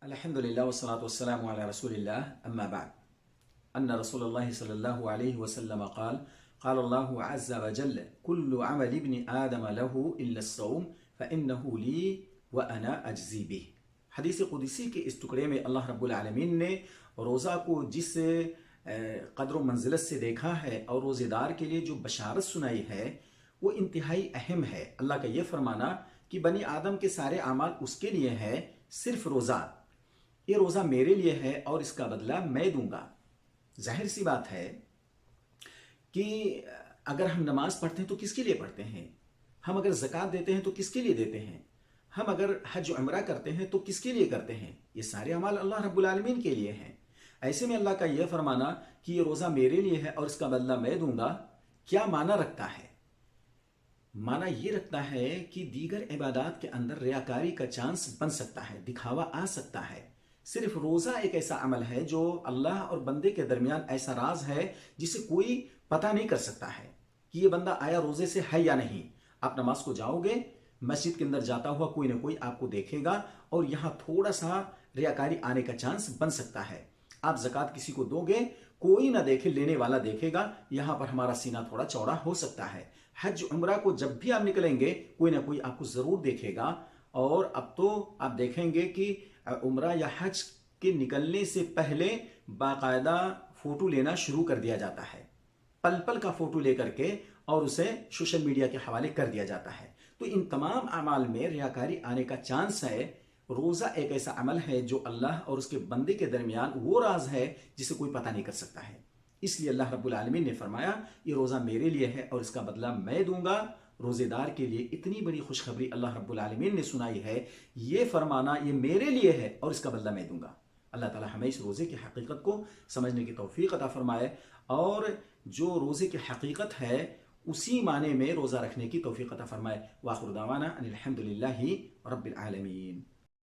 الحمد لله والصلاة والسلام على رسول الله أما بعد أن رسول الله صلى الله عليه وسلم قال الله عز وجل كل عمل ابن آدم له إلا الصوم فإنه لي وأنا أجزي به۔ حدیث قدسی کے اس ٹکڑے میں اللہ رب العالمین نے روزہ کو جس قدر و منزلت سے دیکھا ہے اور روزے دار کے لیے جو بشارت سنائی ہے وہ انتہائی اہم ہے۔ اللہ کا یہ فرمانا کہ بنی آدم کے سارے اعمال اس کے لیے ہے، صرف روزہ، یہ روزہ میرے لیے ہے اور اس کا بدلہ میں دوں گا۔ ظاہر سی بات ہے کہ اگر ہم نماز پڑھتے ہیں تو کس کے لیے پڑھتے ہیں، ہم اگر زکوٰۃ دیتے ہیں تو کس کے لیے دیتے ہیں، ہم اگر حج و عمرہ کرتے ہیں تو کس کے لیے کرتے ہیں، یہ سارے اعمال اللہ رب العالمین کے لیے ہیں۔ ایسے میں اللہ کا یہ فرمانا کہ یہ روزہ میرے لیے ہے اور اس کا بدلہ میں دوں گا، کیا معنی رکھتا ہے؟ معنی یہ رکھتا ہے کہ دیگر عبادات کے اندر ریاکاری کا چانس بن سکتا ہے، دکھاوا آ سکتا ہے۔ صرف روزہ ایک ایسا عمل ہے جو اللہ اور بندے کے درمیان ایسا راز ہے جسے کوئی پتہ نہیں کر سکتا ہے کہ یہ بندہ آیا روزے سے ہے یا نہیں۔ آپ نماز کو جاؤ گے، مسجد کے اندر جاتا ہوا کوئی نہ کوئی آپ کو دیکھے گا اور یہاں تھوڑا سا ریاکاری آنے کا چانس بن سکتا ہے۔ آپ زکوٰۃ کسی کو دو گے، کوئی نہ دیکھے، لینے والا دیکھے گا، یہاں پر ہمارا سینہ تھوڑا چوڑا ہو سکتا ہے۔ حج عمرہ کو جب بھی آپ نکلیں گے کوئی نہ کوئی آپ کو ضرور دیکھے گا، اور اب تو آپ دیکھیں گے کہ عمرہ یا حج کے نکلنے سے پہلے باقاعدہ فوٹو لینا شروع کر دیا جاتا ہے، پل پل کا فوٹو لے کر کے، اور اسے سوشل میڈیا کے حوالے کر دیا جاتا ہے۔ تو ان تمام اعمال میں ریاکاری آنے کا چانس ہے۔ روزہ ایک ایسا عمل ہے جو اللہ اور اس کے بندے کے درمیان وہ راز ہے جسے کوئی پتہ نہیں کر سکتا ہے۔ اس لیے اللہ رب العالمین نے فرمایا یہ روزہ میرے لیے ہے اور اس کا بدلہ میں دوں گا۔ روزے دار کے لیے اتنی بڑی خوشخبری اللہ رب العالمین نے سنائی ہے، یہ فرمانا یہ میرے لیے ہے اور اس کا بدلہ میں دوں گا۔ اللہ تعالی ہمیں اس روزے کی حقیقت کو سمجھنے کی توفیق عطا فرمائے، اور جو روزے کی حقیقت ہے اسی معنی میں روزہ رکھنے کی توفیق عطا فرمائے۔ وآخر دعوانا ان الحمد للہ رب العالمین۔